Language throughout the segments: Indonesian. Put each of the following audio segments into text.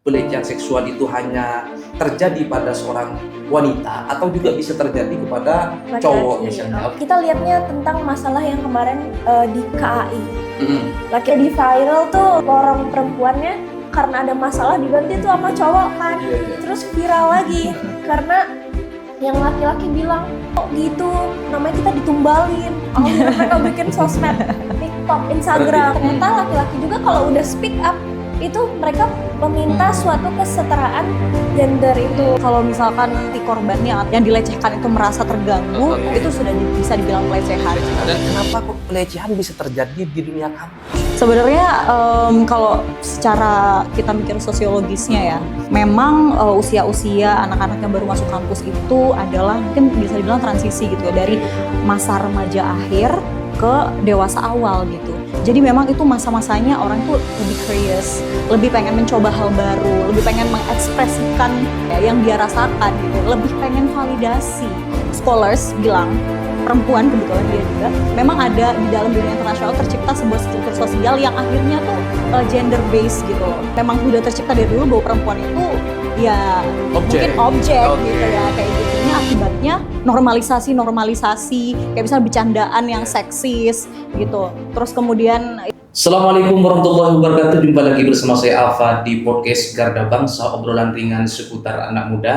pelecehan seksual itu hanya terjadi pada seorang wanita atau juga bisa terjadi kepada cowok misalnya? Kita lihatnya tentang masalah yang kemarin di KAI. Laki di viral tuh orang perempuannya karena ada masalah diganti tuh sama cowok kan. Terus viral lagi karena yang laki-laki bilang kok gitu, namanya kita ditumbalin. Mereka bikin sosmed, TikTok, Instagram. Ternyata laki-laki juga kalau udah speak up itu mereka meminta suatu kesetaraan gender itu. Kalau misalkan si korbannya yang dilecehkan itu merasa terganggu, itu sudah bisa dibilang pelecehan. Dan kenapa kok pelecehan bisa terjadi di dunia kampus? Sebenarnya kalau secara kita mikir sosiologisnya ya, memang usia-usia anak-anak yang baru masuk kampus itu adalah mungkin bisa dibilang transisi gitu ya, dari masa remaja akhir ke dewasa awal gitu. Jadi memang itu masa-masanya orang tuh lebih curious, lebih pengen mencoba hal baru, lebih pengen mengekspresikan yang dia rasakan gitu, lebih pengen validasi. Scholars bilang, perempuan kebetulan dia juga, memang ada di dalam dunia internasional tercipta sebuah struktur sosial yang akhirnya tuh gender based gitu loh. Memang sudah tercipta dari dulu bahwa perempuan itu ya mungkin objek gitu ya, kayak gitu. Ini akibatnya normalisasi kayak misalnya bercandaan yang seksis gitu. Terus kemudian Assalamualaikum warahmatullahi wabarakatuh. Jumpa lagi bersama saya Alfa di podcast Garda Bangsa, obrolan ringan seputar anak muda.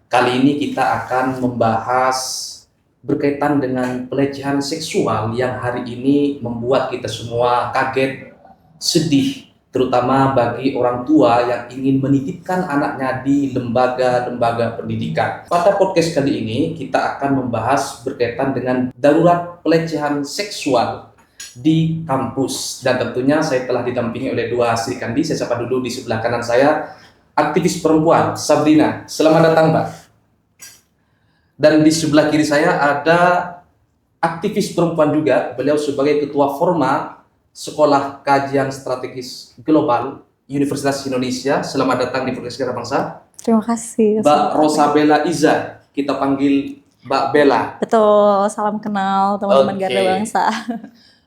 Kali ini kita akan membahas berkaitan dengan pelecehan seksual yang hari ini membuat kita semua kaget, sedih, terutama bagi orang tua yang ingin menitipkan anaknya di lembaga-lembaga pendidikan. Pada podcast kali ini kita akan membahas berkaitan dengan darurat pelecehan seksual di kampus, dan tentunya saya telah didampingi oleh dua Sri Kandi. Saya sapa dulu di sebelah kanan saya aktivis perempuan Sabrina. Selamat datang, Mbak. Dan di sebelah kiri saya ada aktivis perempuan juga, beliau sebagai ketua Forma Sekolah Kajian Strategis Global Universitas Indonesia. Selamat datang di podcast Garda Bangsa. terima kasih. Mbak Rosabella Iza, kita panggil Mbak Bella. Betul, salam kenal teman-teman Garda Bangsa.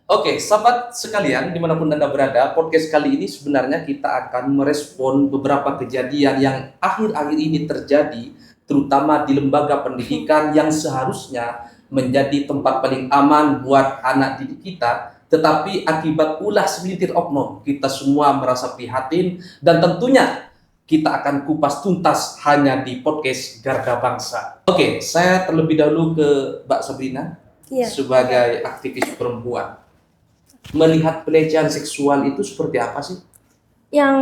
Oke, sahabat sekalian, dimanapun Anda berada, podcast kali ini sebenarnya kita akan merespon beberapa kejadian yang akhir-akhir ini terjadi, terutama di lembaga pendidikan yang seharusnya menjadi tempat paling aman buat anak didik kita, tetapi akibat ulah segelintir oknum, kita semua merasa prihatin, dan tentunya kita akan kupas tuntas hanya di podcast Garda Bangsa. Oke, saya terlebih dahulu ke Mbak Sabrina, sebagai aktivis perempuan. Melihat pelecehan seksual itu seperti apa sih? Yang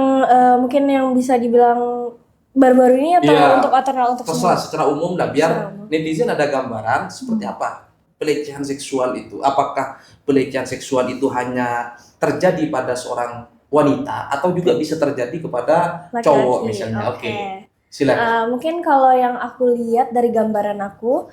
mungkin yang bisa dibilang baru-baru ini atau untuk alternatif untuk semua? Secara umum lah, biar netizen ada gambaran seperti apa pelecehan seksual itu. Apakah pelecehan seksual itu hanya terjadi pada seorang wanita atau juga bisa terjadi kepada cowok misalnya? Oke. Silakan. Mungkin kalau yang aku lihat dari gambaran aku,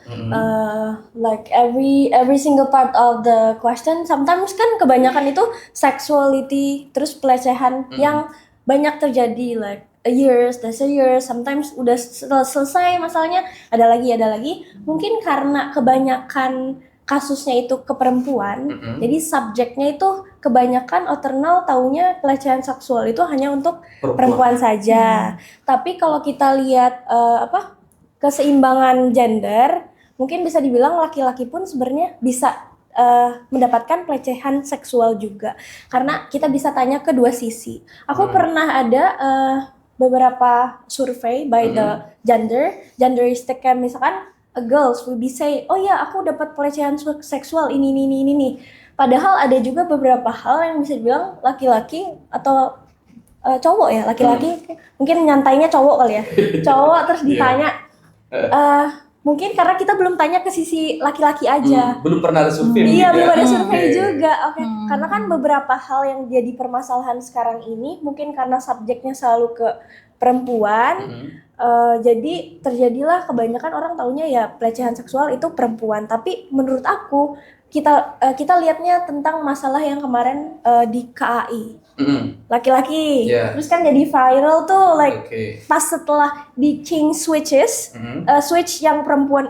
like every single part of the question, sometimes kan kebanyakan itu sexuality, terus pelecehan yang banyak terjadi, like there's a year, sometimes udah selesai masalahnya, ada lagi. Mungkin karena kebanyakan kasusnya itu ke perempuan, jadi subjeknya itu kebanyakan oternal taunya pelecehan seksual itu hanya untuk perempuan saja. Tapi kalau kita lihat keseimbangan gender, mungkin bisa dibilang laki-laki pun sebenarnya bisa mendapatkan pelecehan seksual juga. Karena kita bisa tanya kedua sisi. Aku pernah ada beberapa survei by the genderistic, kayak misalkan girls will be say, oh ya aku dapat pelecehan seksual ini nih. Padahal ada juga beberapa hal yang bisa dibilang laki-laki atau cowok ya, laki-laki mungkin nyantainya cowok kali ya, cowok terus ditanya, mungkin karena kita belum tanya ke sisi laki-laki aja. Belum pernah ada survei. Iya, belum ada survei juga. Oke. Karena kan beberapa hal yang jadi permasalahan sekarang ini mungkin karena subjeknya selalu ke perempuan. Jadi terjadilah kebanyakan orang taunya ya pelecehan seksual itu perempuan. Tapi menurut aku kita lihatnya tentang masalah yang kemarin di KAI. Laki-laki. Terus kan jadi viral tuh, like pas setelah di change switches, switch yang perempuan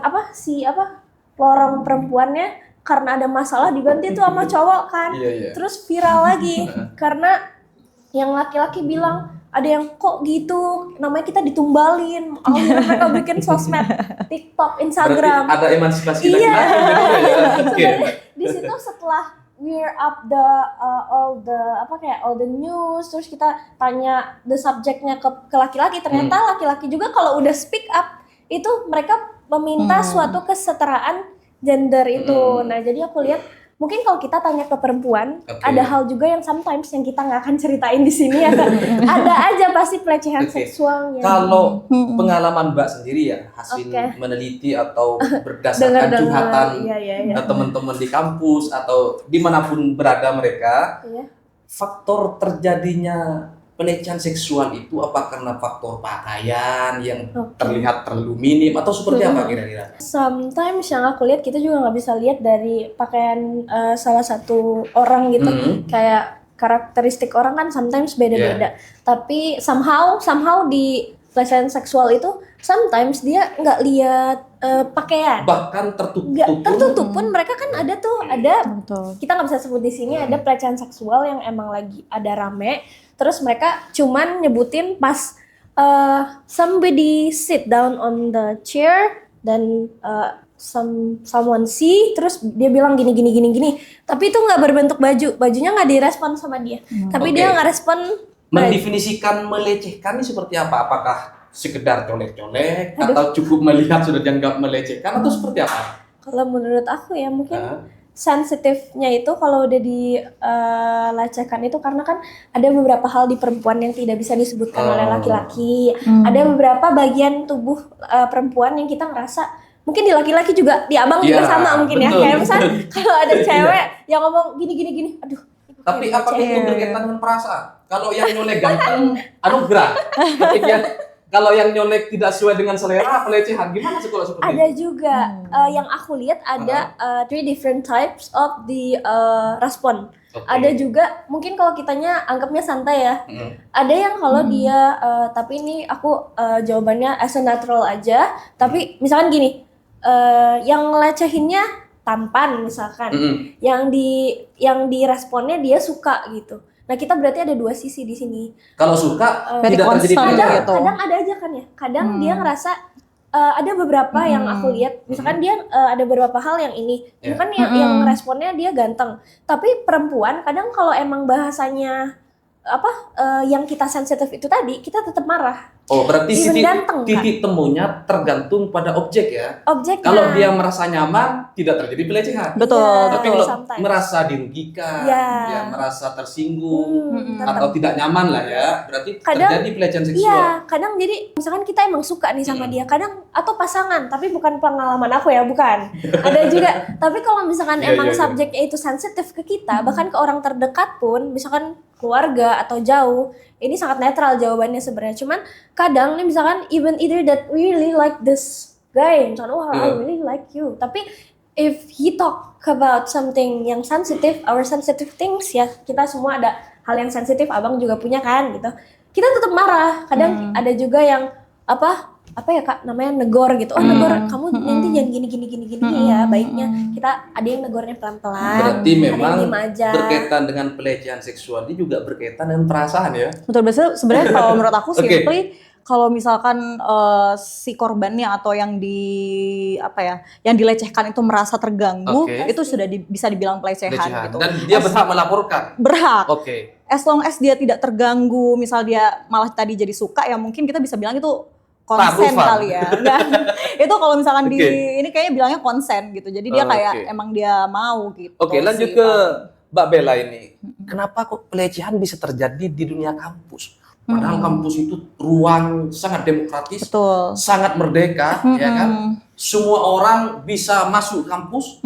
lorong perempuannya karena ada masalah diganti tuh sama cowok kan. Terus viral lagi karena yang laki-laki bilang ada yang kok gitu, namanya kita ditumbalin, akhirnya mereka bikin sosmed, TikTok, Instagram. Berarti ada emansipasi Iya. laki-laki gitu ya. Oke. Di situ setelah we're up the all the news, terus kita tanya the subjeknya ke laki-laki, ternyata laki-laki juga kalau udah speak up itu mereka meminta suatu kesetaraan gender itu. Nah jadi aku lihat mungkin kalau kita tanya ke perempuan, ada hal juga yang sometimes yang kita nggak akan ceritain di sini ya. Ada aja pasti pelecehan seksualnya. Kalau pengalaman Mbak sendiri ya, hasil meneliti atau berdasarkan curhatan teman-teman di kampus atau dimanapun berada mereka, faktor terjadinya pelecehan seksual itu apa karena faktor pakaian yang terlihat terlalu minim atau seperti apa kira-kira? Sometimes yang aku lihat kita juga nggak bisa lihat dari pakaian salah satu orang gitu, kayak karakteristik orang kan sometimes beda-beda. Tapi somehow di pelecehan seksual itu sometimes dia nggak lihat pakaian. Bahkan tertutup. Nggak tertutup pun mereka kan ada tuh kita nggak bisa sebut di sini ada pelecehan seksual yang emang lagi ada rame. Terus mereka cuman nyebutin pas somebody sit down on the chair dan someone see, terus dia bilang gini. Tapi itu nggak berbentuk bajunya nggak direspon sama dia. Tapi dia nggak respon. Mendefinisikan melecehkan ini seperti apa? Apakah sekedar colek-colek atau cukup melihat sudah dianggap melecehkan atau seperti apa? Kalau menurut aku ya mungkin sensitifnya itu kalau udah dilecehkan itu karena kan ada beberapa hal di perempuan yang tidak bisa disebutkan oleh laki-laki. Ada beberapa bagian tubuh perempuan yang kita ngerasa mungkin di laki-laki juga, di abang juga sama mungkin ya. Kayak misalnya kalau ada cewek yang ngomong gini, aduh. Tapi apakah itu berkaitan dengan perasaan? Kalau yang nyolek ganteng, anugerah. Kalau yang nyolek tidak sesuai dengan selera, pelecehan. Gimana sih kalau seperti ada itu? juga yang aku lihat ada 3 different types of the respon. Ada juga mungkin kalau kitanya anggapnya santai ya. Ada yang kalau dia tapi ini aku jawabannya as a natural aja. Tapi misalkan gini, yang ngelecehinnya tampan misalkan, yang diresponnya dia suka gitu. Nah kita berarti ada 2 sisi di sini. Kalau suka tidak terjadi pelecehan. Kadang ada aja kan ya. Kadang dia ngerasa ada beberapa yang aku lihat, misalkan dia ada beberapa hal yang ini, misalkan yang responnya dia ganteng. Tapi perempuan kadang kalau emang bahasanya yang kita sensitif itu tadi, kita tetap marah. Oh berarti titik kan? temunya tergantung pada objek ya. Objeknya. Kalau dia merasa nyaman, tidak terjadi pelecehan. Betul. Tapi kalau merasa dirugikan, dia merasa tersinggung atau tidak nyaman lah ya, berarti terjadi pelecehan seksual. Iya, kadang jadi misalkan kita emang suka nih sama dia, kadang atau pasangan, tapi bukan pengalaman aku ya, bukan. Ada juga. Tapi kalau misalkan emang subjeknya itu sensitif ke kita, bahkan ke orang terdekat pun, misalkan keluarga atau jauh, ini sangat netral jawabannya sebenarnya. Cuman kadang nih misalkan either that we really like this guy, misalkan I really like you, tapi if he talk about something yang sensitif, our sensitive things ya, kita semua ada hal yang sensitif, abang juga punya kan gitu, kita tetap marah. Kadang ada juga yang apa ya kak namanya negor gitu, negor kamu nanti jangan gini ya, baiknya kita ada yang negornya pelan-pelan. Berarti memang berkaitan dengan pelecehan seksual ini juga berkaitan dengan perasaan ya. Betul, sebenarnya kalau menurut aku simply kalau misalkan si korbannya atau yang yang dilecehkan itu merasa terganggu, itu sudah bisa dibilang pelecehan gitu. Dan dia berhak melaporkan. Berhak. As long as dia tidak terganggu, misal dia malah tadi jadi suka, ya mungkin kita bisa bilang itu konsen kali ya. Itu kalau misalkan ini kayaknya bilangnya konsen gitu. Jadi dia kayak emang dia mau gitu. Lanjut ke Mbak Bella ini. Kenapa kok pelecehan bisa terjadi di dunia kampus? Padahal kampus itu ruang sangat demokratis, sangat merdeka, ya kan? Semua orang bisa masuk kampus,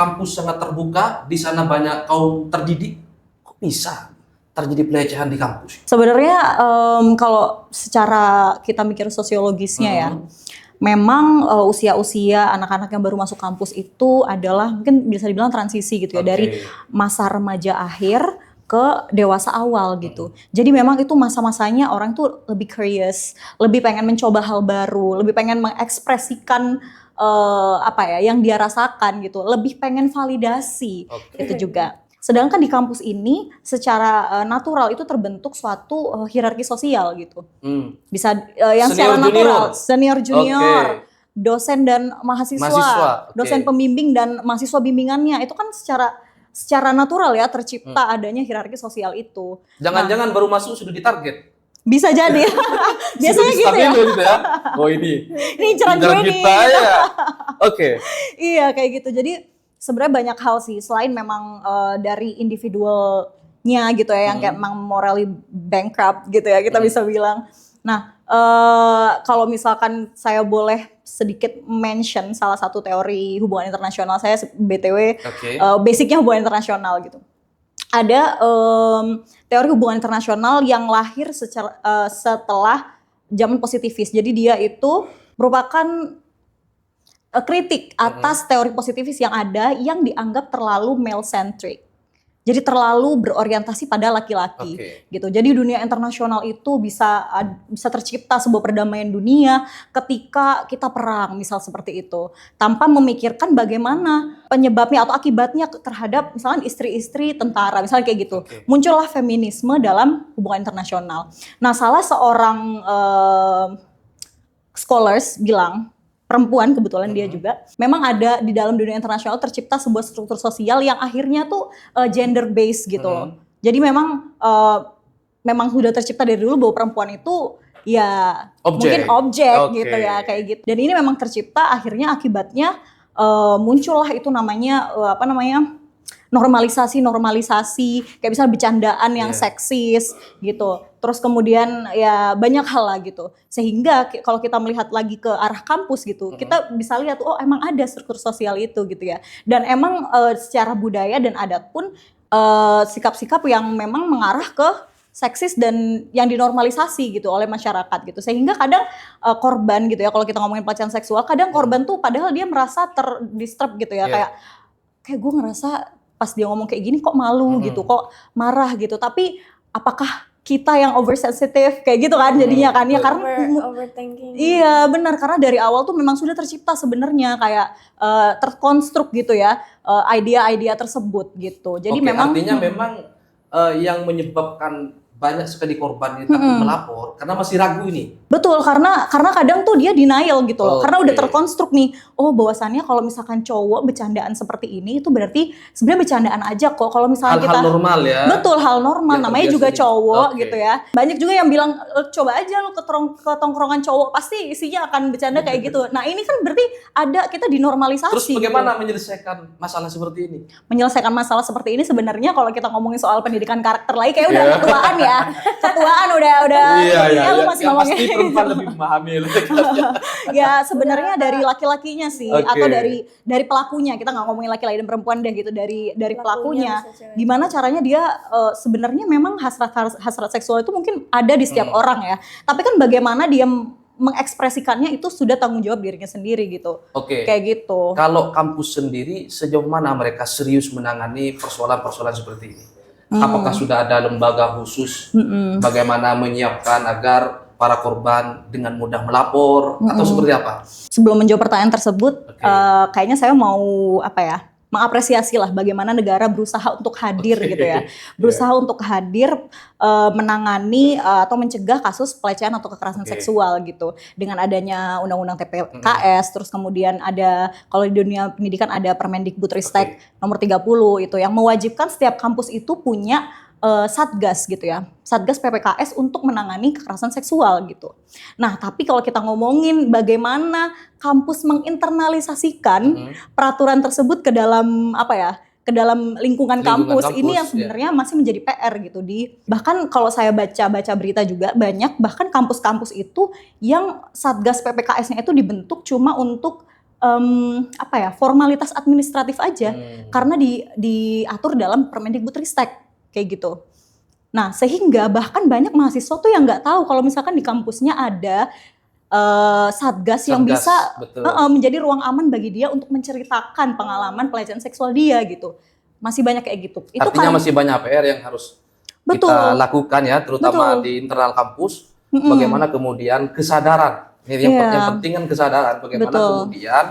kampus sangat terbuka, di sana banyak kaum terdidik. Kok bisa terjadi pelecehan di kampus? Sebenarnya kalau secara kita mikir sosiologisnya ya, memang usia-usia anak-anak yang baru masuk kampus itu adalah mungkin bisa dibilang transisi gitu ya, dari masa remaja akhir ke dewasa awal gitu. Jadi memang itu masa-masanya orang tuh lebih curious, lebih pengen mencoba hal baru, lebih pengen mengekspresikan yang dia rasakan gitu, lebih pengen validasi itu juga. Sedangkan di kampus ini secara natural itu terbentuk suatu hierarki sosial gitu. Bisa yang Senior, secara natural, junior. senior junior, Oke. dosen dan mahasiswa, Mahasiswa, oke. dosen pembimbing dan mahasiswa bimbingannya itu kan secara natural ya tercipta adanya hierarki sosial itu. Jangan-jangan baru masuk sudah ditarget. Bisa jadi. Biasanya Sudah gitu ya. distabilo gitu ya. Oh ini. Ini inceran gue nih. kita ya. Oke. Iya kayak gitu. Jadi sebenarnya banyak hal sih selain memang dari individualnya gitu ya yang kayak memang morally bankrupt gitu ya kita bisa bilang. Nah kalau misalkan saya boleh sedikit mention salah satu teori hubungan internasional saya BTW Oke. basicnya hubungan internasional gitu. Ada teori hubungan internasional yang lahir setelah zaman positivis. Jadi dia itu merupakan kritik atas teori positivis yang ada yang dianggap terlalu male centric. Jadi terlalu berorientasi pada laki-laki gitu. Jadi dunia internasional itu bisa tercipta sebuah perdamaian dunia ketika kita perang misal seperti itu. Tanpa memikirkan bagaimana penyebabnya atau akibatnya terhadap misalnya istri-istri tentara misalnya kayak gitu. Muncullah feminisme dalam hubungan internasional. Nah salah seorang scholars bilang, perempuan kebetulan dia juga, memang ada di dalam dunia internasional tercipta sebuah struktur sosial yang akhirnya tuh gender based gitu loh. Jadi memang sudah tercipta dari dulu bahwa perempuan itu ya mungkin objek gitu ya kayak gitu. Dan ini memang tercipta akhirnya akibatnya muncullah itu namanya normalisasi kayak misalnya bercandaan yang seksis gitu. Terus kemudian ya banyak hal lah gitu. Sehingga kalau kita melihat lagi ke arah kampus gitu, kita bisa lihat oh emang ada struktur sosial itu gitu ya. Dan emang secara budaya dan adat pun sikap-sikap yang memang mengarah ke seksis dan yang dinormalisasi gitu oleh masyarakat gitu. Sehingga kadang korban gitu ya, kalau kita ngomongin pelecehan seksual, kadang korban tuh padahal dia merasa terdisturb gitu ya, kayak gue ngerasa pas dia ngomong kayak gini kok malu gitu, kok marah gitu. Tapi apakah kita yang oversensitive kayak gitu kan jadinya kan ya karena overthinking. Iya benar, karena dari awal tuh memang sudah tercipta sebenarnya kayak terkonstruk gitu ya idea-idea tersebut gitu. Jadi memang artinya memang yang menyebabkan banyak sekali korban yang takut melapor karena masih ragu ini. Betul, karena kadang tuh dia denial gitu loh. Karena udah terkonstruk nih, oh bahwasannya kalau misalkan cowok bercandaan seperti ini itu berarti sebenarnya bercandaan aja kok. Kalau misalnya hal-hal normal ya. Betul, hal normal. Namanya juga cowok gitu ya. Banyak juga yang bilang coba aja lu ke tongkrongan cowok pasti isinya akan bercanda kayak gitu. Nah, ini kan berarti ada kita dinormalisasi. Terus bagaimana menyelesaikan masalah seperti ini? Menyelesaikan masalah seperti ini sebenarnya kalau kita ngomongin soal pendidikan karakter lagi kayak udah ketuaan ya. Ketuaan udah iya, lu masih ngomongin pasti perempuan lebih memahami. Ya sebenarnya dari laki-lakinya sih atau dari pelakunya, kita nggak ngomongin laki-laki dan perempuan deh gitu, dari pelakunya gimana caranya dia sebenarnya memang hasrat seksual itu mungkin ada di setiap orang ya, tapi kan bagaimana dia mengekspresikannya itu sudah tanggung jawab dirinya sendiri gitu. Kayak gitu. Kalau kampus sendiri sejauh mana mereka serius menangani persoalan-persoalan seperti ini? Apakah sudah ada lembaga khusus bagaimana menyiapkan agar para korban dengan mudah melapor atau seperti apa? Sebelum menjawab pertanyaan tersebut, kayaknya saya mau mengapresiasi lah bagaimana negara berusaha untuk hadir gitu ya, berusaha untuk hadir menangani atau mencegah kasus pelecehan atau kekerasan seksual gitu dengan adanya undang-undang TPKS, terus kemudian ada kalau di dunia pendidikan ada Permendikbudristek nomor 30 itu yang mewajibkan setiap kampus itu punya satgas gitu ya, satgas PPKS untuk menangani kekerasan seksual gitu. Nah tapi kalau kita ngomongin bagaimana kampus menginternalisasikan peraturan tersebut ke dalam ke dalam lingkungan kampus ini yang sebenarnya masih menjadi PR gitu. Bahkan kalau saya baca berita juga banyak bahkan kampus-kampus itu yang satgas PPKS-nya itu dibentuk cuma untuk formalitas administratif aja karena diatur dalam Permendikbudristek kayak gitu. Nah sehingga bahkan banyak mahasiswa tuh yang nggak tahu kalau misalkan di kampusnya ada satgas yang bisa menjadi ruang aman bagi dia untuk menceritakan pengalaman pelecehan seksual dia gitu. Masih banyak kayak gitu. Itu artinya masih banyak PR yang harus kita lakukan ya, terutama di internal kampus. Bagaimana kemudian kesadaran, yang penting kan kesadaran. Bagaimana kemudian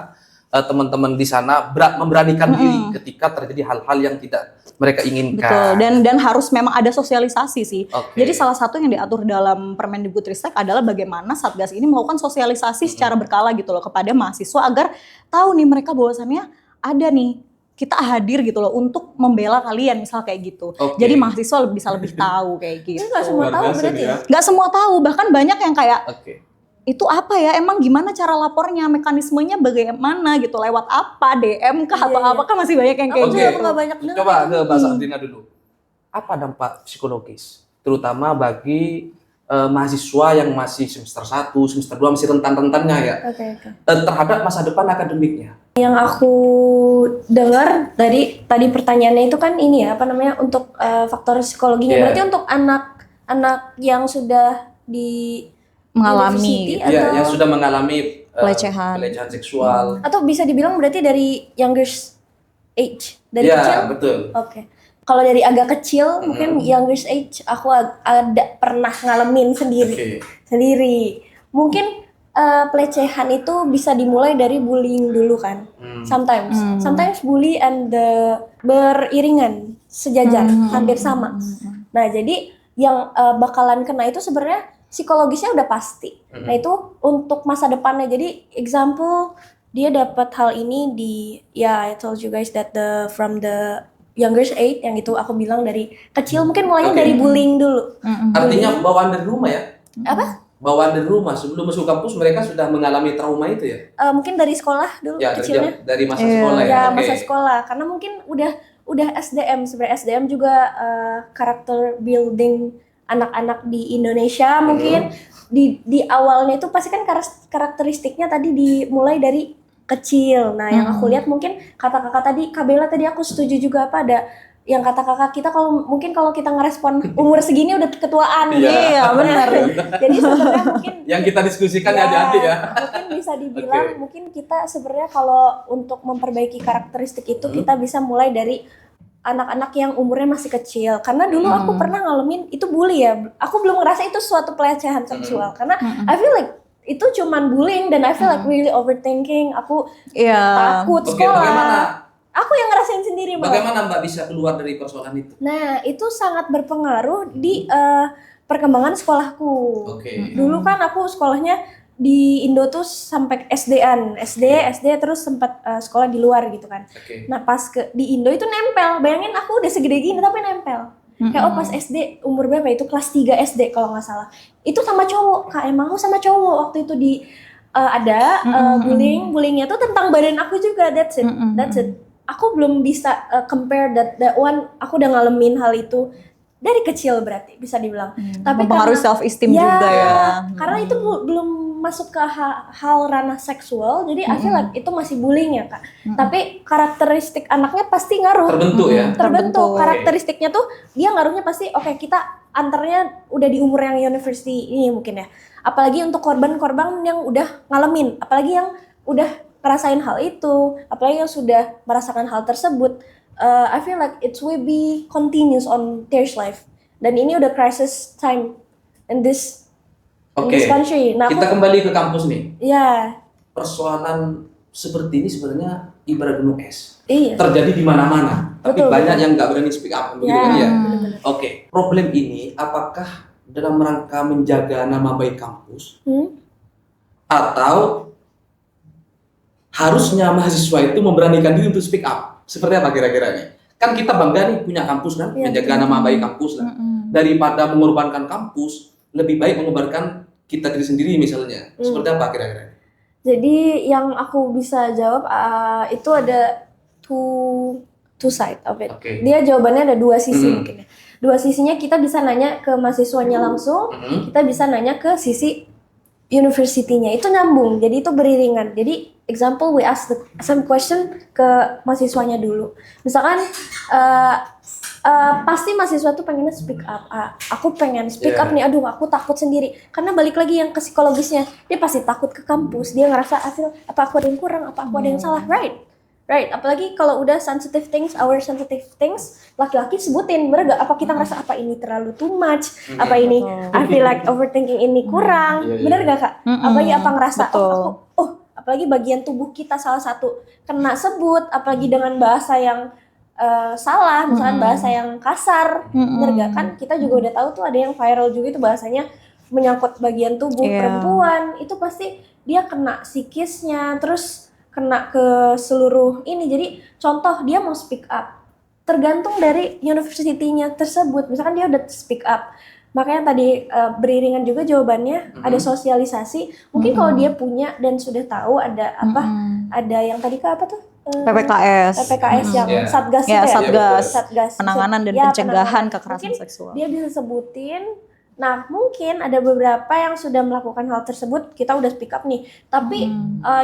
teman-teman di sana memberanikan diri ketika terjadi hal-hal yang tidak mereka inginkan. Betul, dan harus memang ada sosialisasi sih. Oke. Jadi salah satu yang diatur dalam Permendikbudristek adalah bagaimana Satgas ini melakukan sosialisasi secara berkala gitu loh kepada mahasiswa agar tahu nih mereka bahwasannya ada nih kita hadir gitu loh untuk membela kalian misal kayak gitu. Oke. Jadi mahasiswa bisa lebih tahu kayak gitu. Ini nggak semua Luar tahu biasa berarti nih ya? Nggak semua tahu, bahkan banyak yang kayak Oke. itu apa ya, emang gimana cara lapornya, mekanismenya bagaimana gitu, lewat apa, DM kah atau Iya, iya. apa kan masih banyak yang kayak Aku gitu. juga nggak banyak dengar Coba itu. ke Mbak Sabrina dulu. Apa dampak psikologis, terutama bagi mahasiswa yang masih semester 1, semester 2 masih rentan-rentannya ya, Oke. terhadap masa depan akademiknya? Yang aku dengar tadi pertanyaannya itu kan ini ya, apa namanya, untuk faktor psikologinya. Iya. Berarti untuk anak-anak yang sudah di Mengalami university Iya, atau yang sudah mengalami Pelecehan. seksual. atau bisa dibilang berarti dari younger age, dari kecil. Iya, betul. Oke. Kalau dari agak kecil mungkin younger age aku ada pernah ngalamin sendiri. Oke. Mungkin pelecehan itu bisa dimulai dari bullying dulu kan. Sometimes bully and the beriringan, sejajar, hampir sama. Nah, jadi yang bakalan kena itu sebenarnya psikologisnya udah pasti. Nah, itu untuk masa depannya. Jadi example dia dapat hal ini di I told you guys that from the younger age, yang itu aku bilang dari kecil mungkin mulainya Oke. dari bullying dulu. Artinya bawaan dari rumah ya? Apa? Bawaan dari rumah, sebelum masuk kampus mereka sudah mengalami trauma itu ya? Mungkin dari sekolah dulu Ya, kecilnya. dari masa sekolah ya? Ya, Oke. masa sekolah. Karena mungkin udah SDM, sebenarnya SDM juga karakter building anak-anak di Indonesia mungkin di awalnya itu pasti kan karakteristiknya tadi dimulai dari kecil. Nah, yang aku lihat mungkin kata kakak tadi, Kak Bella tadi aku setuju juga, apa ada yang kata kakak kita kalau kita ngerespon umur segini udah ketuaan. Iya. Iya, benar. Jadi sebenarnya mungkin Yang kita diskusikan ya adik-adik ya? mungkin bisa dibilang Oke. mungkin kita sebenarnya kalau untuk memperbaiki karakteristik itu kita bisa mulai dari anak-anak yang umurnya masih kecil. Karena dulu aku pernah ngalamin itu bully ya. Aku belum ngerasa itu suatu pelecehan seksual karena I feel like itu cuman bullying dan I feel like really overthinking. Aku Iya. takut Oke, sekolah. bagaimana? Aku yang ngerasain sendiri malah. Bagaimana Mbak bisa keluar dari persoalan itu? Nah, itu sangat berpengaruh di perkembangan sekolahku. Oke. Dulu kan aku sekolahnya di Indo tuh sampai SD-an, SD terus sempat sekolah di luar gitu kan. Oke. Nah, pas di Indo itu nempel. Bayangin aku udah segede gini tapi nempel. Kayak pas SD umur berapa itu? Kelas 3 SD kalau nggak salah. Itu sama cowok, Kak. Emang aku sama cowok waktu itu di ada bullyingnya tuh tentang badan aku juga. That's it. Aku belum bisa compare that one. Aku udah ngalamin hal itu dari kecil berarti bisa dibilang. Tapi Mempengaruhi karena- self esteem juga ya. Karena itu belum masuk ke hal ranah seksual, jadi I feel like itu masih bullying ya Kak. Tapi karakteristik anaknya pasti ngaruh. Terbentuk ya? Terbentuk. Terbentuk. Karakteristiknya tuh dia ngaruhnya pasti oke, kita antarnya udah di umur yang university ini mungkin ya. Apalagi untuk korban-korban yang udah ngalamin, apalagi yang udah ngerasain hal itu, apalagi yang sudah merasakan hal tersebut. I feel like it will be continuous on their life. Dan ini udah crisis time in this country. Nah, Kita kembali ke kampus nih. ya, Persoalan seperti ini sebenarnya ibarat gunung es. iya. Terjadi di mana-mana, tapi Betul, banyak yang nggak berani speak up, begitu kan ya? bener-bener. Oke, problem ini apakah dalam rangka menjaga nama baik kampus atau harusnya mahasiswa itu memberanikan diri untuk speak up? Seperti apa kira-kira nih? Kan kita bangga nih punya kampus kan, Iya, menjaga nama baik kampus lah. Daripada mengorbankan kampus, lebih baik mengorbankan kita diri sendiri misalnya. Seperti apa kira-kira? Jadi yang aku bisa jawab itu ada two side of it. Oke. Dia jawabannya ada dua sisi mungkin ya. Dua sisinya kita bisa nanya ke mahasiswanya langsung, kita bisa nanya ke sisi university-nya. Itu nyambung, jadi itu beriringan. Jadi example we ask the some question ke mahasiswanya dulu. Misalkan pasti mahasiswa tuh pengennya speak up. Aku pengen speak up nih, aduh aku takut sendiri. Karena balik lagi yang ke psikologisnya, dia pasti takut ke kampus. Dia ngerasa apa aku ada yang kurang, apa aku ada yang salah, right. Apalagi kalau udah sensitive things, laki-laki sebutin, bener gak? Apa kita ngerasa apa ini terlalu too much, apa ini I feel like overthinking ini kurang, bener gak Kak? Apalagi apa ngerasa Betul. apalagi bagian tubuh kita salah satu kena sebut, apalagi dengan bahasa yang salah, misalkan bahasa yang kasar, bener gak kan? Kita juga udah tahu tuh ada yang viral juga itu bahasanya menyangkut bagian tubuh perempuan, itu pasti dia kena psikisnya, terus kena ke seluruh ini. Jadi contoh dia mau speak up, tergantung dari university-nya tersebut. Misalkan dia udah speak up, makanya tadi beriringan juga jawabannya ada sosialisasi. Mungkin kalau dia punya dan sudah tahu ada apa, ada yang tadi apa tuh? PPKS yang Satgas itu ya? Satgas penanganan dan pencegahan kekerasan mungkin seksual. Dia bisa sebutin. Nah, mungkin ada beberapa yang sudah melakukan hal tersebut, kita udah speak up nih. Tapi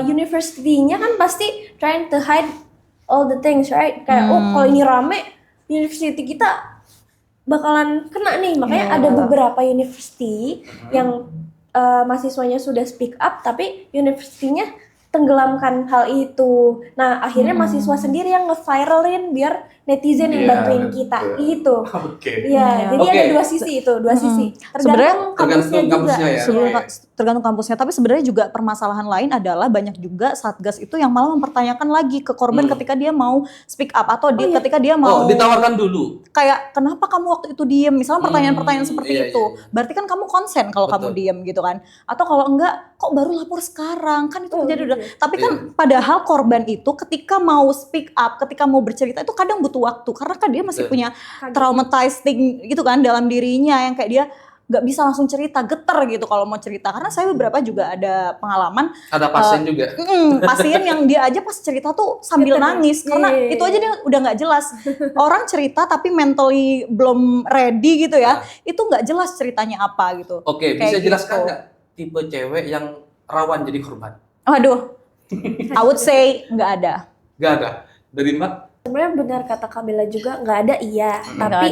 university-nya kan pasti trying to hide all the things, right? Kayak kalau ini rame, university kita bakalan kena nih. Makanya ada beberapa university yang mahasiswanya sudah speak up, tapi university-nya tenggelamkan hal itu. Nah, akhirnya mahasiswa sendiri yang nge-viralin biar netizen yang bantuin kita. Itu. Iya, jadi ada dua sisi itu, dua sisi. Tergantung kampusnya juga. Tergantung kampusnya, tapi sebenarnya juga permasalahan lain adalah banyak juga satgas itu yang malah mempertanyakan lagi ke korban ketika dia mau speak up atau ketika dia mau ditawarkan dulu. Kayak kenapa kamu waktu itu diem? Misalnya pertanyaan-pertanyaan seperti itu. Berarti kan kamu konsen kalau kamu diem gitu kan. Atau kalau enggak, kok baru lapor sekarang? Kan itu terjadi udah. Tapi kan padahal korban itu ketika mau speak up, ketika mau bercerita itu kadang butuh waktu karena kan dia masih punya traumatized thing gitu kan dalam dirinya yang kayak dia nggak bisa langsung cerita, geter gitu kalau mau cerita. Karena saya beberapa juga ada pengalaman. Ada pasien juga. Pasien yang dia aja pas cerita tuh sambil nangis. Karena itu aja dia udah nggak jelas. Orang cerita tapi mentally belum ready gitu ya. Itu nggak jelas ceritanya apa gitu. Oke, bisa jelaskan nggak tipe cewek yang rawan jadi korban? Waduh, I would say nggak ada. Nggak ada. Dari Mbak? Sebenarnya benar kata Kabela juga, nggak ada iya. Tapi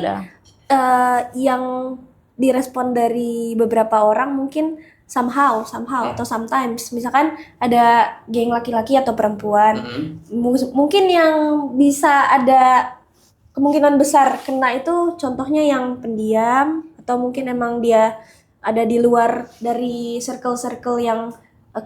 yang direspon dari beberapa orang mungkin somehow atau sometimes, misalkan ada geng laki-laki atau perempuan, mungkin yang bisa ada kemungkinan besar kena itu contohnya yang pendiam atau mungkin emang dia ada di luar dari circle yang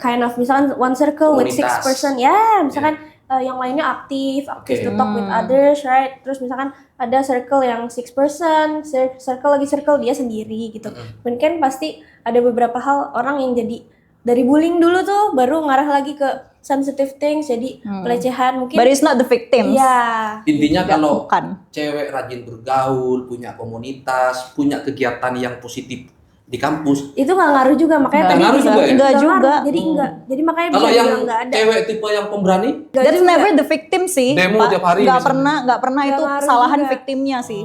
kind of, misalkan one circle with 6 person ya, misalkan yang lainnya aktif to talk with others, right? Terus misalkan ada circle yang 6 person, circle dia sendiri gitu. Mungkin pasti ada beberapa hal orang yang jadi dari bullying dulu tuh baru ngarah lagi ke sensitive things, jadi pelecehan mungkin. But it's not the victims. Ya. Intinya kalau cewek rajin bergaul, punya komunitas, punya kegiatan yang positif di kampus, itu nggak ngaruh juga, makanya tadi enggak juga. Jadi enggak. Jadi makanya kalau bisa yang bilang enggak ada. Cewek tipe yang pemberani, that's never the victim sih. Demo tiap hari. Nggak pernah itu kesalahan juga. Victimnya sih.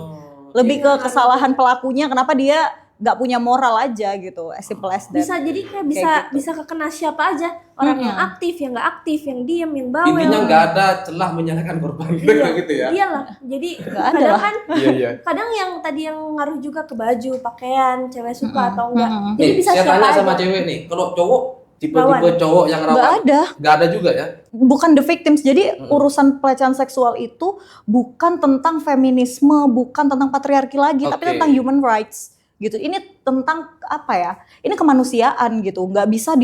Lebih ke kesalahan pelakunya, kenapa dia nggak punya moral aja gitu, as simple as that. Bisa jadi kayak bisa kekena siapa aja, orang yang aktif, yang nggak aktif, yang diem, yang bawel. Intinya nggak ada celah menyalahkan korban gitu ya. Iyalah, jadi kadang kan kadang yang tadi yang ngaruh juga ke baju, pakaian, cewek suka atau enggak. Jadi bisa saya siapa tanya aja. sama cewek nih, kalau cowok tipe-tipe cowok yang rawan nggak ada juga ya? Bukan the victims. Jadi urusan pelecehan seksual itu bukan tentang feminisme, bukan tentang patriarki lagi, tapi tentang human rights gitu. Ini tentang apa ya? Ini kemanusiaan gitu. Nggak bisa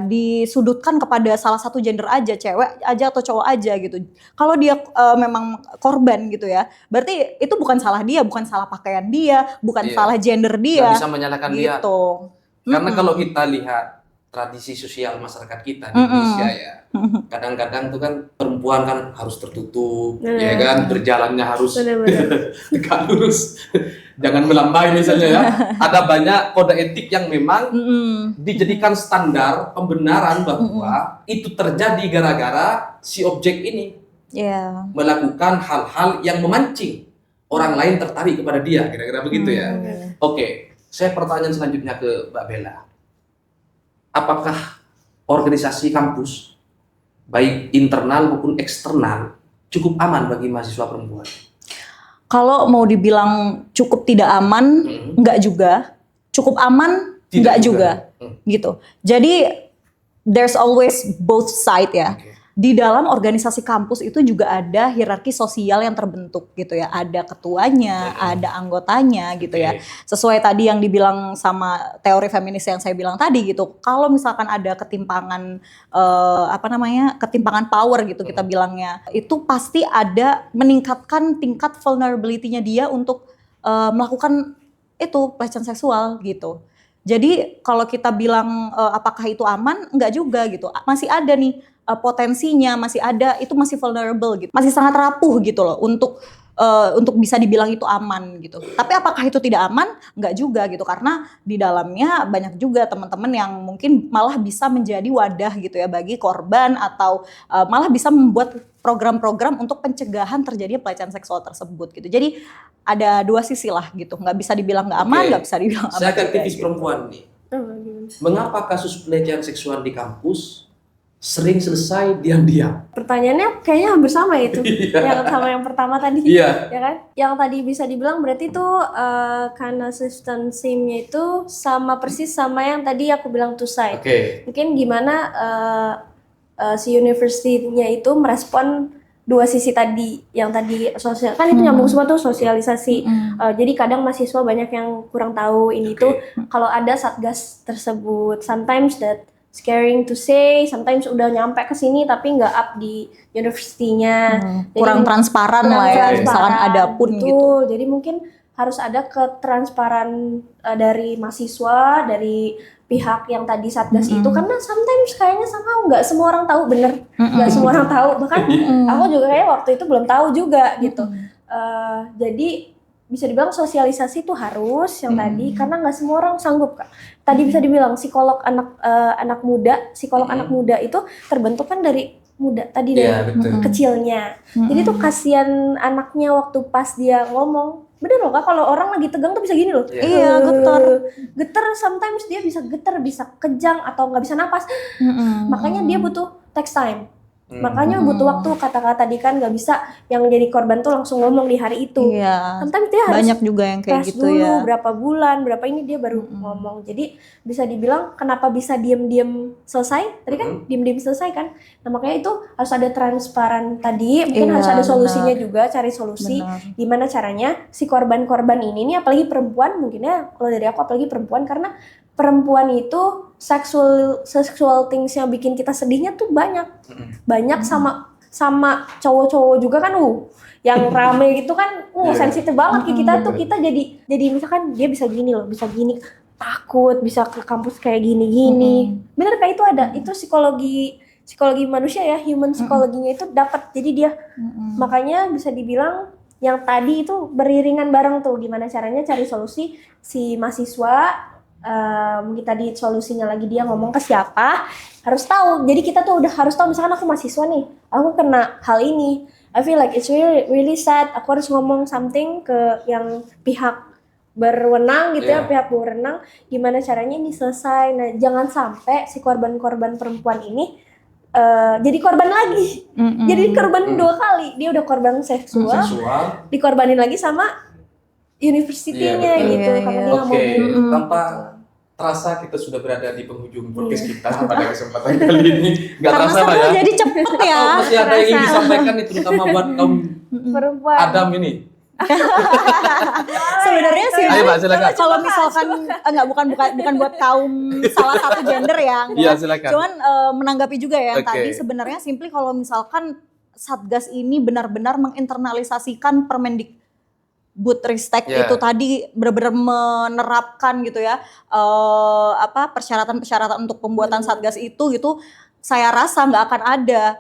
disudutkan kepada salah satu gender aja, cewek aja atau cowok aja gitu. Kalau dia memang korban gitu ya, berarti itu bukan salah dia, bukan salah pakaian dia, bukan salah gender dia. Nggak bisa menyalahkan gitu. dia. Karena kalau kita lihat tradisi sosial masyarakat kita di Indonesia ya, kadang-kadang tuh kan perempuan kan harus tertutup, ya kan, berjalannya harus tegak lurus, jangan melambai misalnya ya. Ada banyak kode etik yang memang dijadikan standar pembenaran bahwa itu terjadi gara-gara si objek ini melakukan hal-hal yang memancing orang lain tertarik kepada dia, kira-kira begitu ya. Oke, saya pertanyaan selanjutnya ke Mbak Bella. Apakah organisasi kampus, baik internal maupun eksternal, cukup aman bagi mahasiswa perempuan? Kalau mau dibilang cukup tidak aman, enggak juga. Cukup aman, enggak juga. Gitu. Jadi, there's always both side ya. di dalam organisasi kampus itu juga ada hierarki sosial yang terbentuk gitu ya. Ada ketuanya, ada anggotanya gitu ya. Sesuai tadi yang dibilang sama teori feminis yang saya bilang tadi gitu. Kalau misalkan ada ketimpangan ketimpangan power gitu kita bilangnya, itu pasti ada meningkatkan tingkat vulnerability-nya dia untuk melakukan itu pelecehan seksual gitu. Jadi kalau kita bilang apakah itu aman, enggak juga gitu. Masih ada nih potensinya, masih ada, itu masih vulnerable gitu. Masih sangat rapuh gitu loh untuk bisa dibilang itu aman gitu. Tapi apakah itu tidak aman? Enggak juga gitu, karena di dalamnya banyak juga teman-teman yang mungkin malah bisa menjadi wadah gitu ya bagi korban, atau malah bisa membuat program-program untuk pencegahan terjadinya pelecehan seksual tersebut gitu. Jadi ada dua sisi lah gitu, nggak bisa dibilang nggak aman, nggak bisa dibilang aman. Saya kan aktivis gitu. perempuan nih. Mengapa kasus pelecehan seksual di kampus sering selesai diam-diam? Pertanyaannya kayaknya hampir sama itu, yang sama yang pertama tadi, Iya. ya kan? Yang tadi bisa dibilang berarti itu karena sistem SIM-nya itu sama persis sama yang tadi aku bilang two side. Mungkin gimana si university-nya itu merespon dua sisi tadi, yang tadi sosial kan itu nyambung semua tuh sosialisasi. Jadi kadang mahasiswa banyak yang kurang tahu ini tuh kalau ada satgas tersebut. Sometimes that scaring to say, sometimes udah nyampe ke sini tapi nggak up di universitinya. Kurang transparan lah ya, misalkan ada pun gitu. Jadi mungkin harus ada ketransparan dari mahasiswa, dari pihak yang tadi satgas itu, karena sometimes kayaknya sama nggak semua orang tahu, bener nggak semua orang tahu, bahkan aku juga kayak waktu itu belum tahu juga gitu. Jadi bisa dibilang sosialisasi itu harus yang tadi, karena nggak semua orang sanggup Kak. Tadi bisa dibilang psikolog anak muda itu terbentuk kan dari muda tadi, dari kecilnya. Jadi tuh kasihan anaknya waktu pas dia ngomong. Bener loh Kak, kalau orang lagi tegang tuh bisa gini loh. Iya, getar, sometimes dia bisa getar, bisa kejang atau nggak bisa napas. Makanya dia butuh text time. Makanya butuh waktu, kata-kata tadi kan nggak bisa yang jadi korban tuh langsung ngomong di hari itu. Sometimes dia harus banyak juga yang kayak gitu dulu, ya. berapa bulan, berapa ini dia baru ngomong. Jadi bisa dibilang kenapa bisa diem-diem selesai? Tadi kan diem-diem selesai kan. Nah makanya itu harus ada transparan tadi. Mungkin harus ada solusinya juga, cari solusi. Gimana caranya si korban-korban ini nih, apalagi perempuan, mungkin ya kalau dari aku apalagi perempuan, karena perempuan itu sexual things yang bikin kita sedihnya tuh banyak sama cowok-cowok juga kan yang rame gitu kan sensitif banget kita tuh, kita jadi misalkan dia bisa gini loh, bisa gini, takut bisa ke kampus kayak gini bener kayak itu ada itu psikologi manusia ya, human psikologinya itu dapat, jadi dia makanya bisa dibilang yang tadi itu beriringan bareng tuh, gimana caranya cari solusi si mahasiswa. Mungkin tadi solusinya lagi dia ngomong ke siapa, harus tahu. Jadi kita tuh udah harus tahu, misalkan aku mahasiswa nih, aku kena hal ini, I feel like it's really sad, aku harus ngomong something ke yang pihak berwenang gitu ya, pihak berwenang, gimana caranya ini selesai. Nah jangan sampai si korban-korban perempuan ini jadi korban lagi, jadi korban dua kali, dia udah korban seksual. Dikorbanin lagi sama universitinya gitu, karena dia nggak mau. Tanpa terasa kita sudah berada di penghujung podcast kita pada kesempatan kali ini. Nggak terasa lah ya. Jadi cepet ya. Atau masih ada yang ingin disampaikan nih, terutama buat kaum perempuan Adam ini. Sebenarnya sih, Ayo, Mbak, silakan. kalau misalkan bukan buat kaum salah satu gender ya. Iya, silakan. Cuman menanggapi juga ya tadi, sebenarnya simply kalau misalkan Satgas ini benar-benar menginternalisasikan Permendikbudristek itu tadi, benar-benar menerapkan gitu ya persyaratan-persyaratan untuk pembuatan Satgas itu gitu, saya rasa nggak akan ada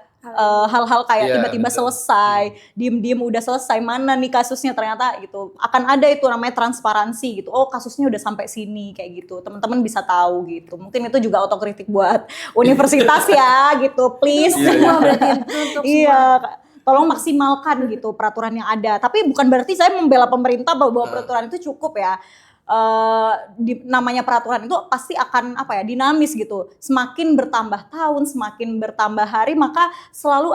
hal-hal kayak tiba-tiba selesai, diem-diem udah selesai, mana nih kasusnya, ternyata gitu. Akan ada itu namanya transparansi gitu. Oh kasusnya udah sampai sini kayak gitu. Teman-teman bisa tahu gitu. Mungkin itu juga otokritik buat universitas ya gitu. Please. Iya. Tolong maksimalkan gitu peraturan yang ada. Tapi bukan berarti saya membela pemerintah bahwa peraturan itu cukup ya. Namanya peraturan itu pasti akan dinamis gitu. Semakin bertambah tahun, semakin bertambah hari, maka selalu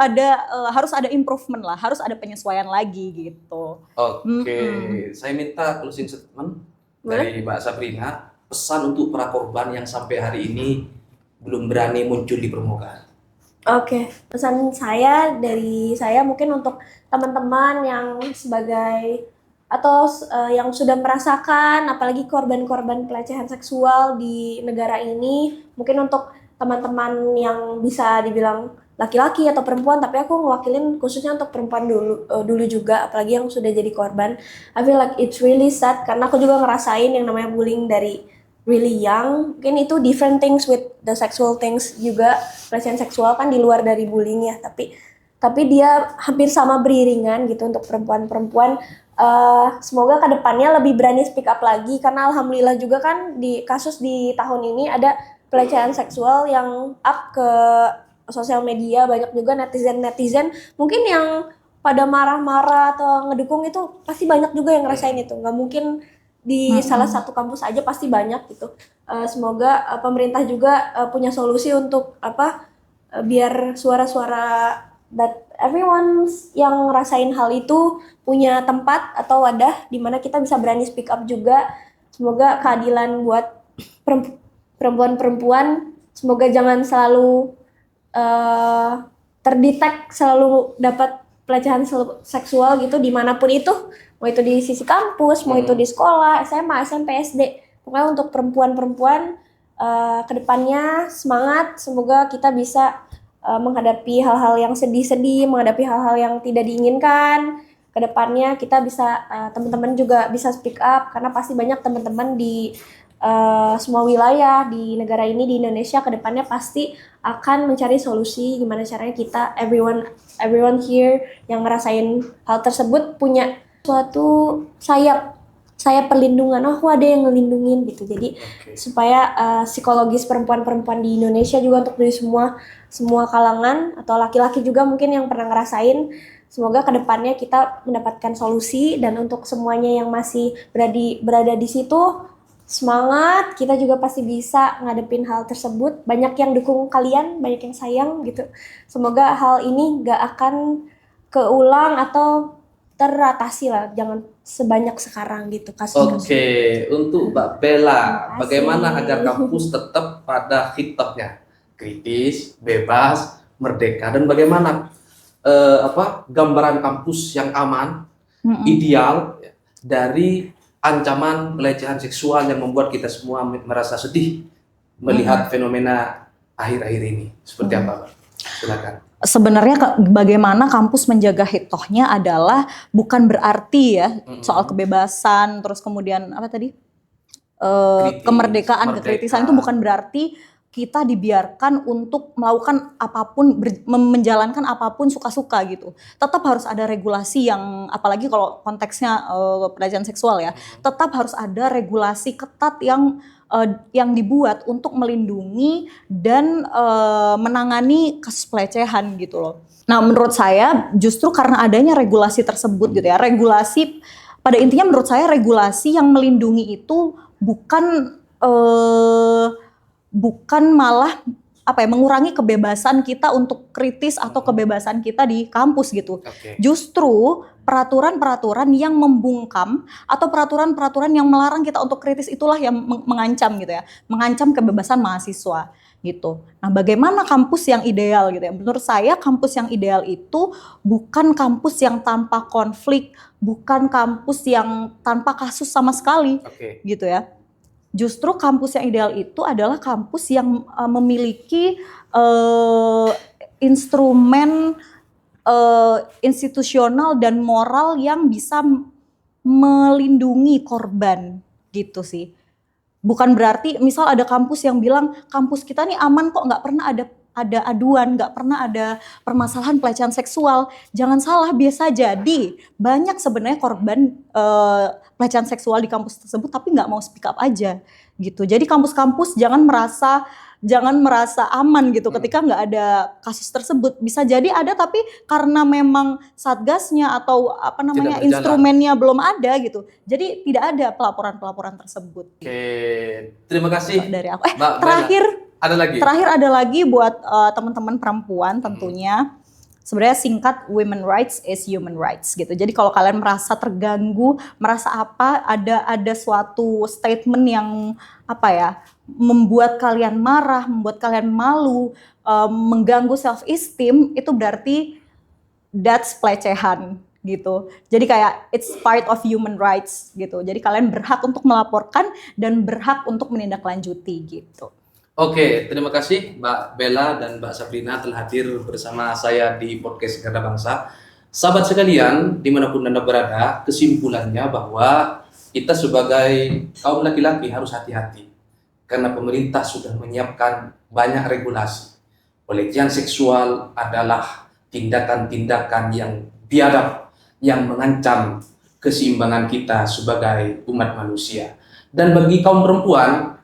harus ada improvement lah, harus ada penyesuaian lagi gitu. Saya minta closing statement dari Mbak Sabrina, pesan untuk para korban yang sampai hari ini belum berani muncul di permukaan. Oke, pesan saya dari saya mungkin untuk teman-teman yang sebagai atau yang sudah merasakan apalagi korban-korban pelecehan seksual di negara ini, mungkin untuk teman-teman yang bisa dibilang laki-laki atau perempuan, tapi aku ngewakilin khususnya untuk perempuan dulu juga, apalagi yang sudah jadi korban. I feel like it's really sad karena aku juga ngerasain yang namanya bullying dari really young. Mungkin itu different things with the sexual things juga. Pelecehan seksual kan di luar dari bullying ya, tapi dia hampir sama beriringan gitu untuk perempuan-perempuan. Semoga kedepannya lebih berani speak up lagi karena alhamdulillah juga kan di kasus di tahun ini ada pelecehan seksual yang up ke sosial media, banyak juga netizen mungkin yang pada marah-marah atau ngedukung itu pasti banyak juga yang ngerasain itu, nggak mungkin di salah satu kampus aja, pasti banyak gitu. Semoga pemerintah juga punya solusi untuk biar suara-suara that everyone yang ngerasain hal itu punya tempat atau wadah di mana kita bisa berani speak up juga. Semoga keadilan buat perempuan-perempuan, semoga jangan selalu terdetek, selalu dapat pelecehan seksual gitu dimanapun itu, mau itu di sisi kampus, mau itu di sekolah, SMA, SMP, SD. Pokoknya untuk perempuan-perempuan kedepannya semangat, semoga kita bisa menghadapi hal-hal yang sedih-sedih, menghadapi hal-hal yang tidak diinginkan. Kedepannya kita bisa, teman-teman juga bisa speak up, karena pasti banyak teman-teman di semua wilayah di negara ini, di Indonesia, kedepannya pasti akan mencari solusi gimana caranya kita everyone here yang ngerasain hal tersebut punya suatu sayap perlindungan. Oh, ada yang ngelindungin gitu. Jadi supaya psikologis perempuan-perempuan di Indonesia juga untuk dari semua kalangan atau laki-laki juga mungkin yang pernah ngerasain, semoga kedepannya kita mendapatkan solusi. Dan untuk semuanya yang masih berada di situ, semangat, kita juga pasti bisa ngadepin hal tersebut. Banyak yang dukung kalian, banyak yang sayang gitu. Semoga hal ini gak akan keulang atau teratasi lah, jangan sebanyak sekarang gitu kasus-kasus. Oke, untuk Mbak Bella, Terima kasih. bagaimana agar kampus tetap pada hitotnya, kritis, bebas, merdeka, dan bagaimana gambaran kampus yang aman, ideal dari ancaman pelecehan seksual yang membuat kita semua merasa sedih melihat fenomena akhir-akhir ini. Seperti apa, Mbak? Silakan. Sebenarnya bagaimana kampus menjaga hitohnya adalah bukan berarti ya soal kebebasan, terus kemudian apa tadi kemerdekaan, kekritisan itu bukan berarti kita dibiarkan untuk melakukan apapun, menjalankan apapun suka-suka gitu. Tetap harus ada regulasi yang, apalagi kalau konteksnya pelecehan seksual ya, tetap harus ada regulasi ketat yang dibuat untuk melindungi dan menangani kasus pelecehan gitu loh. Nah, menurut saya justru karena adanya regulasi tersebut gitu ya, regulasi pada intinya menurut saya regulasi yang melindungi itu bukan malah mengurangi kebebasan kita untuk kritis atau kebebasan kita di kampus gitu. Justru peraturan-peraturan yang membungkam atau peraturan-peraturan yang melarang kita untuk kritis itulah yang mengancam gitu ya, mengancam kebebasan mahasiswa gitu. Nah, bagaimana kampus yang ideal gitu ya? Menurut saya kampus yang ideal itu bukan kampus yang tanpa konflik, bukan kampus yang tanpa kasus sama sekali gitu ya. Justru kampus yang ideal itu adalah kampus yang memiliki instrumen institusional dan moral yang bisa melindungi korban gitu sih. Bukan berarti misal ada kampus yang bilang kampus kita nih aman kok, nggak pernah ada aduan, nggak pernah ada permasalahan pelecehan seksual. Jangan salah, biasa jadi banyak sebenarnya korban pelecehan seksual di kampus tersebut tapi nggak mau speak up aja gitu. Jadi kampus-kampus jangan merasa aman gitu ketika nggak ada kasus tersebut. Bisa jadi ada tapi karena memang satgasnya atau instrumennya belum ada gitu. Jadi tidak ada pelaporan tersebut. Oke, terima kasih. Dari aku. Terakhir ada lagi buat teman-teman perempuan tentunya. Sebenarnya singkat, women rights is human rights gitu. Jadi kalau kalian merasa terganggu, merasa apa, ada suatu statement yang apa ya, membuat kalian marah, membuat kalian malu, mengganggu self esteem, itu berarti that's pelecehan gitu. Jadi kayak it's part of human rights gitu. Jadi kalian berhak untuk melaporkan dan berhak untuk menindaklanjuti gitu. Oke, terima kasih Mbak Bella dan Mbak Sabrina telah hadir bersama saya di podcast Garda Bangsa. Sahabat sekalian, dimanapun Anda berada, kesimpulannya bahwa kita sebagai kaum laki-laki harus hati-hati. Karena pemerintah sudah menyiapkan banyak regulasi. Pelecehan seksual adalah tindakan-tindakan yang biadab, yang mengancam keseimbangan kita sebagai umat manusia. Dan bagi kaum perempuan,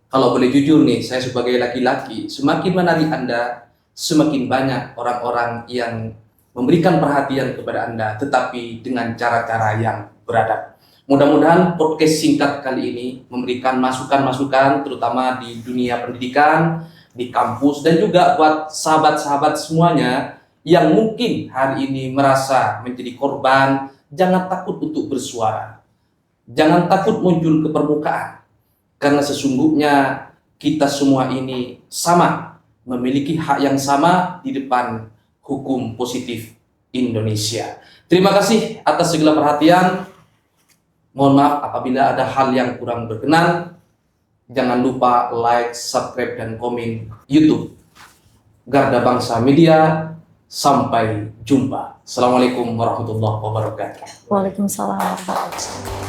kalau boleh jujur nih, saya sebagai laki-laki, semakin menarik Anda, semakin banyak orang-orang yang memberikan perhatian kepada Anda, tetapi dengan cara-cara yang beradab. Mudah-mudahan podcast singkat kali ini memberikan masukan-masukan, terutama di dunia pendidikan, di kampus, dan juga buat sahabat-sahabat semuanya yang mungkin hari ini merasa menjadi korban. Jangan takut untuk bersuara. Jangan takut muncul ke permukaan. Karena sesungguhnya kita semua ini sama, memiliki hak yang sama di depan hukum positif Indonesia. Terima kasih atas segala perhatian. Mohon maaf apabila ada hal yang kurang berkenan. Jangan lupa like, subscribe, dan komen YouTube Garda Bangsa Media. Sampai jumpa. Assalamualaikum warahmatullahi wabarakatuh. Waalaikumsalam warahmatullahi wabarakatuh.